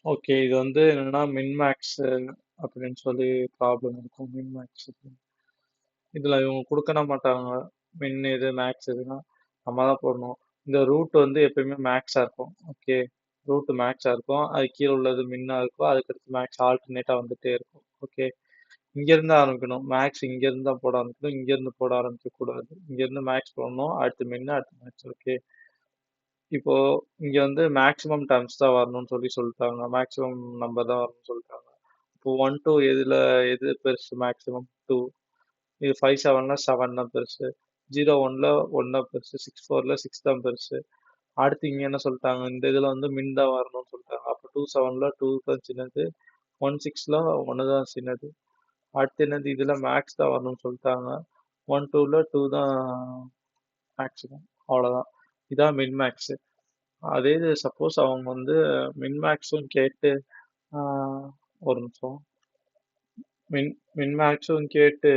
Okay. இது வந்து என்னன்னா மின்மேக்ஸ் அப்படின்னு சொல்லி ப்ராப்ளம் இருக்கும். மின்மேக்ஸ் இதுல இவங்க குடுக்கவே மாட்டாங்க. மின் எது, மேக்ஸ் எதுன்னா நம்ம தான் போடணும். இந்த ரூட் வந்து எப்பயுமே மேக்ஸா இருக்கும். ஓகே. ரூட் மேக்ஸா இருக்கும். அது கீழ உள்ளது மின்னா இருக்கும். அதுக்கடுத்து மேக்ஸ் ஆல்டர்னேட்டா வந்துட்டே இருக்கும். ஓகே. இங்க இருந்து ஆரம்பிக்கணும். மேக்ஸ் இங்க இருந்து தான் போட ஆரம்பிக்கணும். இங்க இருந்து போட ஆரம்பிக்க கூடாது. இங்க இருந்து மேக்ஸ் போடணும். அடுத்து மின்னு, அடுத்து மேக்ஸ். ஓகே. இப்போ இங்க வந்து மேக்ஸிமம் டர்ம்ஸ் தான் வரணும்னு சொல்லிட்டாங்க. மேக்ஸிமம் நம்பர் தான் வரணும்னு சொல்லிட்டாங்க. இப்போ 1, 2 எது பெருசு மேக்ஸிமம்? 2. இது 5, 7ல 7 தான் பெருசு. 0, 1ல 1 தான் பெருசு. 6, 4ல 6 தான் பெருசு. அடுத்து இங்க என்ன சொல்லிட்டாங்க? இந்த இதுல வந்து மின் தான் வரணும்னு சொல்லிட்டாங்க. அப்போ 2, 7ல 2 தான் சின்னது. 1, 6ல 1 தான் சின்னது. அடுத்து என்னது? இதுல மேக்ஸ் தான் வரணும்னு சொல்லிட்டாங்க. 1, 2ல 2 தான் மேக்ஸிமம். அவ்வளவுதான். இதான் மின் மேக்ஸ். அதே இது சப்போஸ் அவங்க வந்து மின் மேக்ஸும் கேட்டு ஆஹ், ஒரு நிமிஷம். மின் மின் மேக்ஸும் கேட்டு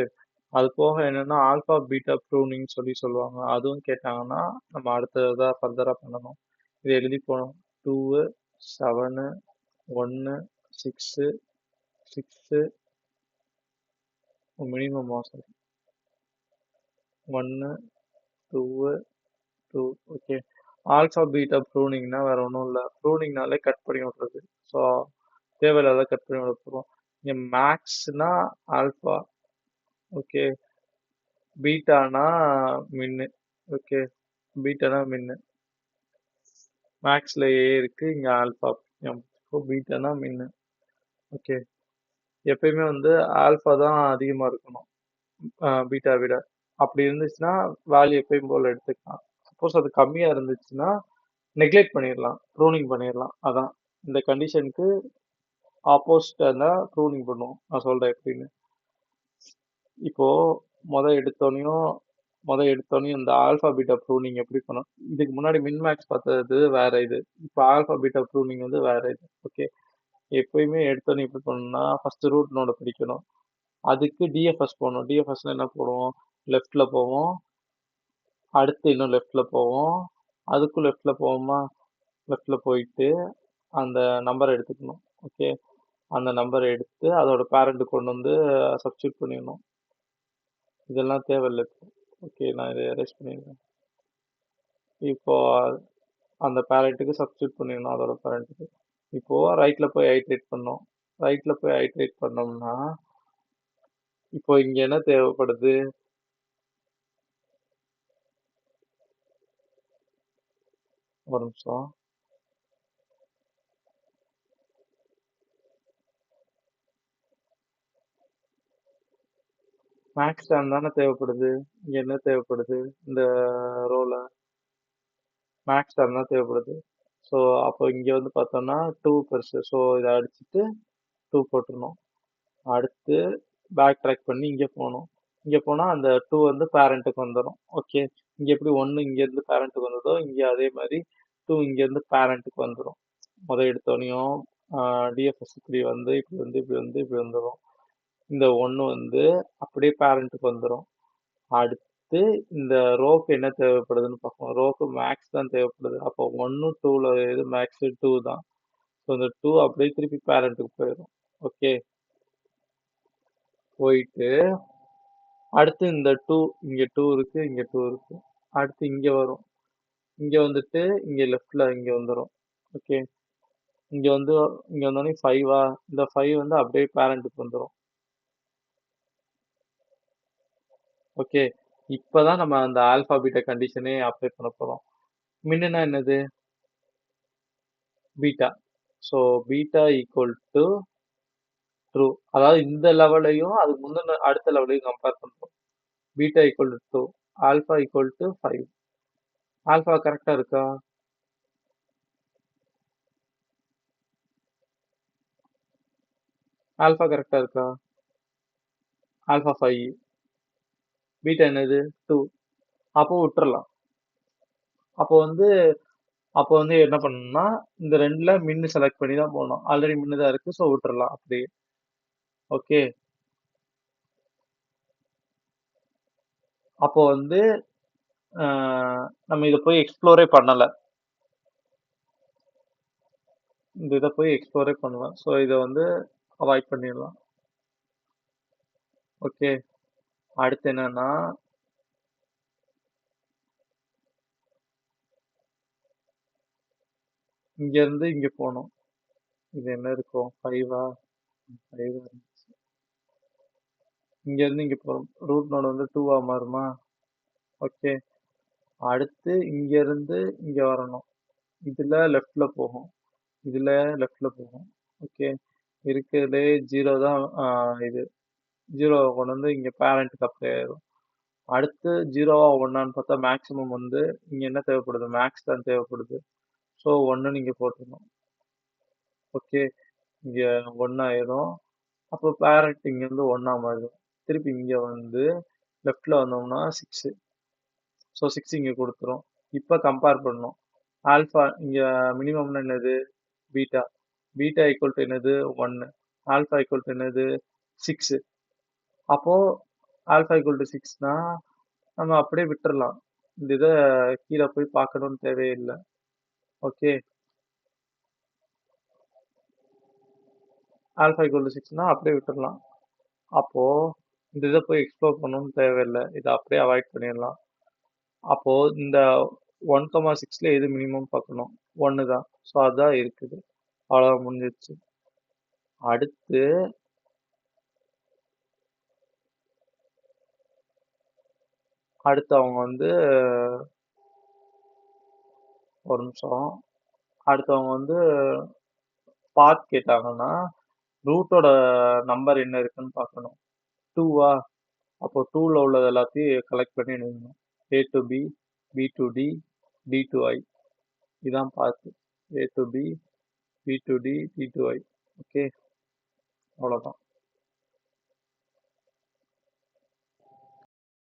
அது போக என்னன்னா ஆல்பா பீட்டா ப்ரூனிங் சொல்லுவாங்க. அதுவும் கேட்டாங்கன்னா நம்ம அடுத்ததா ஃபர்தரா பண்ணணும். இது எழுதி போகணும். 2, 7, 1, 6, 6 minimum sorry. 1, 2, 2. Okay. Alpha beta ப்ரூனிங்னா வேற ஒன்றும் இல்லை. ப்ரூனிங்னாலே கட் பண்ணி விடுறது. ஸோ தேவையில்லாத கட் பண்ணி விட போகிறோம். இங்கே மேக்ஸ்னா ஆல்பா. ஓகே. பீட்டானா மின்னு. ஓகே. பீட்டானா மின்னு. மேக்ஸ்ல ஏ இருக்கு, இங்க ஆல்பா எம். பீட்டானா மின்னு. ஓகே. எப்பயுமே வந்து ஆல்பா தான் அதிகமா இருக்கணும் பீட்டா விட. அப்படி இருந்துச்சுன்னா வேல்யூ எப்பயும் போல எடுத்துக்கலாம். சப்போஸ் அது கம்மியா இருந்துச்சுன்னா நெக்லெக்ட் பண்ணிடலாம், ப்ரூனிங் பண்ணிடலாம். அதான் இந்த கண்டிஷனுக்கு ஆப்போசிட்டா இருந்தா ப்ரூனிங் பண்ணுவோம். நான் சொல்றேன் எப்படின்னு. இப்போ முத எடுத்தோனையும் இந்த ஆல்பா பீட்டா ப்ரூனிங் எப்படி பண்ணும்? இதுக்கு முன்னாடி மின்மேக்ஸ் பார்த்தது வேற இது. இப்போ ஆல்பா பீட்டா ப்ரூனிங் வந்து வேற இது. ஓகே. எப்பயுமே எடுத்தோன்னே எப்படி பண்ணணும்னா ஃபர்ஸ்ட் ரூட் நோட பிடிக்கணும். அதுக்கு டிஎஃப்எஸ் போகணும். டிஎஃப்எஸ்ல என்ன போடுவோம்? லெஃப்ட்ல போவோம். அடுத்து இன்னும் லெஃப்ட்ல போவோம். அதுக்கும் லெஃப்ட்ல போவோமா? லெஃப்ட்ல போயிட்டு அந்த நம்பரை எடுத்துக்கணும். ஓகே. அந்த நம்பரை எடுத்து அதோட பேரண்ட் கொண்டு வந்து சப்ஸ்டியூட் பண்ணிடணும். இதெல்லாம் தேவையில்லை இப்போ. ஓகே. நான் இதை எரேஸ் பண்ணிடுறேன். இப்போ அந்த பேரண்ட்டுக்கு சப்ஸ்டியூட் பண்ணிடணும் அதோட பேரண்ட்டுக்கு. இப்போ ரைட்ல போய் ஐட்ரேட் பண்ணோம். ரைட்ல போய் ஐட்ரேட் பண்ணோம்னா இப்போ இங்க என்ன தேவைப்படுது? ஒரு நிமிஷம். மேக்ஸ் டேர்ம் தானே தேவைப்படுது. இங்க என்ன தேவைப்படுது? இந்த ரோல மேக்ஸ் டேர்ம் தான் தேவைப்படுது. ஸோ அப்போ இங்க வந்து பார்த்தோம்னா 2 பெருசு. ஸோ இதை அடிச்சுட்டு 2 போட்டுருணும். அடுத்து பேக் ட்ராக் பண்ணி இங்க போகணும். இங்க போனா அந்த 2 வந்து பேரண்ட்டுக்கு வந்துடும். ஓகே. இங்க எப்படி 1 இங்க இருந்து பேரண்ட்டுக்கு வந்ததோ இங்க அதே மாதிரி 2 இங்க இருந்து பேரண்ட்டுக்கு வந்துடும். எடுத்தோனையும் டிஎஃப்எஸ் இப்படி வந்துடும். இந்த 1 வந்து அப்படியே பேரண்ட்டுக்கு வந்துடும். அடுத்து இந்த ரோக்கு என்ன தேவைப்படுதுன்னு பார்ப்போம். ரோக்கு மேக்ஸ் தான் தேவைப்படுது. அப்போ 1, 2ல எது மேக்ஸ்? 2 தான். ஸோ இந்த 2 அப்படியே திருப்பி பேரண்ட்டுக்கு போயிடும். ஓகே. போயிட்டு அடுத்து இந்த 2 இங்க 2 இருக்கு, இங்க 2 இருக்கு. அடுத்து இங்க வரும். இங்க வந்துட்டு இங்க லெஃப்ட்ல இங்க வந்துரும். ஓகே. இங்க வந்து இங்க வந்தோடனே 5ஆ? இந்த 5 வந்து அப்படியே பேரண்ட்டுக்கு வந்துரும். ஓகே. இப்பதான் நம்ம அந்த ஆல்பா பீட்டா கண்டிஷனே அப்ளை பண்ண போறோம். மின்னுனா என்னது? Beta. So beta equal to true. அதாவது இந்த லெவலையும் அதுக்கு முந்தின அடுத்த லெவலையும் கம்பேர் பண்றோம். Beta equal to 2, alpha equal to 5. Alpha கரெக்டா இருக்கா? ஆல்பா கரெக்டா இருக்கா? ஆல்பா 5. பீட்டா என்னது? 2. அப்போ விட்டுறலாம். அப்போ வந்து என்ன பண்ணணும்னா இந்த ரெண்டுல மின்னு செலக்ட் பண்ணி தான் போகணும். ஆல்ரெடி மின்னு தான் இருக்கு. ஸோ விட்டுறலாம் அப்படியே. ஓகே. அப்போ வந்து நம்ம இதை போய் எக்ஸ்ப்ளோரே பண்ணல. இந்த இதை போய் எக்ஸ்ப்ளோரே பண்ணலாம். ஸோ இதை வந்து அவாய்ட் பண்ணிடலாம். ஓகே. அடுத்து என்னன்னா, இங்க இருந்து இங்க போகணும். இது என்ன இருக்கும்? 5ஆ? 5 இருந்துச்சு. இங்க இருந்து இங்க போறோம். ரூட் நோடு வந்து 2ஆ மாறுமா? ஓகே. அடுத்து இங்க இருந்து இங்க வரணும். இதுல லெஃப்ட்ல போகும். இதுல லெஃப்ட்ல போகும். ஓகே. இருக்கிறதுலே 0 தான் இது. 0 கொண்டு வந்து இங்க பேரண்ட்டுக்கு அப்ளை ஆயிரும். அடுத்து 0வா 1ஆன்னு பார்த்தா மேக்ஸிமம் வந்து இங்க என்ன தேவைப்படுது? மேக்ஸ் தான் தேவைப்படுது. ஸோ 1 நீங்க போட்டுருணும். ஓகே. இங்க 1 ஆயிரும். அப்போ பேரண்ட் இங்க இருந்து 1ஆ மாறிடும். திருப்பி இங்க வந்து லெஃப்ட்ல வந்தோம்னா 6. ஸோ 6 இங்க கொடுத்துரும். இப்போ கம்பேர் பண்ணணும். ஆல்ஃபா இங்க மினிமம்னா என்னது? பீட்டா. பீட்டா ஈக்குவல் டு என்னது? 1. ஆல்ஃபா ஈக்குவல் டு என்னது? 6. அப்போ ஆல்ஃபா ஈக்குவல் டு 6னா நம்ம அப்படியே விட்டுறலாம். இந்த இதை கீழே போய் பார்க்கணும்னு தேவையில்லை. ஓகே. ஆல்ஃபா ஈக்குவல் டு 6னா அப்படியே விட்டுறலாம். அப்போ இந்த இதை போய் எக்ஸ்ப்ளோர் பண்ணணும்னு தேவையில்லை. இதை அப்படியே அவாய்ட் பண்ணிடலாம். அப்போ இந்த 1,6ல எது மினிமம் பார்க்கணும்? 1 தான். ஸோ அதான் இருக்குது. அவ்வளோதான் முடிஞ்சிருச்சு. அடுத்து அவங்க வந்து ஒரு நிமிஷம். அடுத்தவங்க வந்து பாத் கேட்டாங்கன்னா ரூட்டோட நம்பர் என்ன இருக்குன்னு பார்க்கணும். 2வா? அப்போ 2ல உள்ளது எல்லாத்தையும் கலெக்ட் பண்ணி எழுதணும். A to B, B to D, D to I. இதான் பாத்து. A to B, B to D, D to I. Okay. அவ்வளோதான்.